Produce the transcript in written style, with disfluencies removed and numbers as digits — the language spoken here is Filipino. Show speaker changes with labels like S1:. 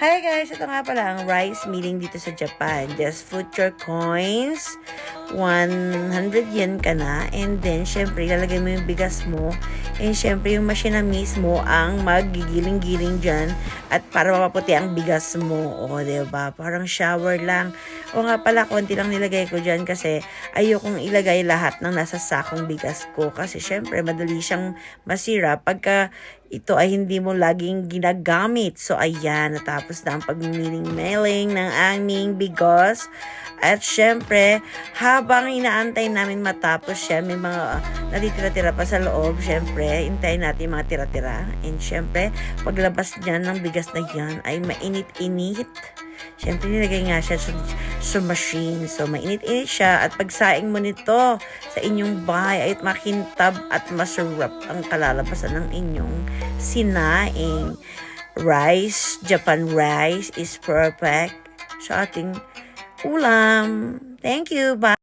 S1: Hi guys! Ito nga pala ang rice milling dito sa Japan. Just put your coins. 100 yen ka na. And then, syempre, ilalagay mo yung bigas mo. And syempre, yung machine na mismo ang magigiling-giling dyan. At para mapaputi ang bigas mo. O, diba? Parang shower lang. O nga pala, konti lang nilagay ko dyan kasi ayokong ilagay lahat ng nasa sakong bigas ko. Kasi syempre, madali siyang masira pagka ito ay hindi mo laging ginagamit. So, ayan, natapos na ang pagmiling-mailing ng aming bigos. At syempre, habang inaantay namin matapos siya, may mga natitira-tira pa sa loob. Syempre, hintayin natin mga tira-tira. And syempre, paglabas niyan ng bigas na yan, ay mainit-init. Syempre, nilagay nga siya sa machine. So, mainit-init siya. At pagsaing mo nito sa inyong bahay, ay makintab at masarap ang kalalabasan ng inyong sinaing. Rice, Japan rice is perfect sa ating ulam. Thank you. Bye.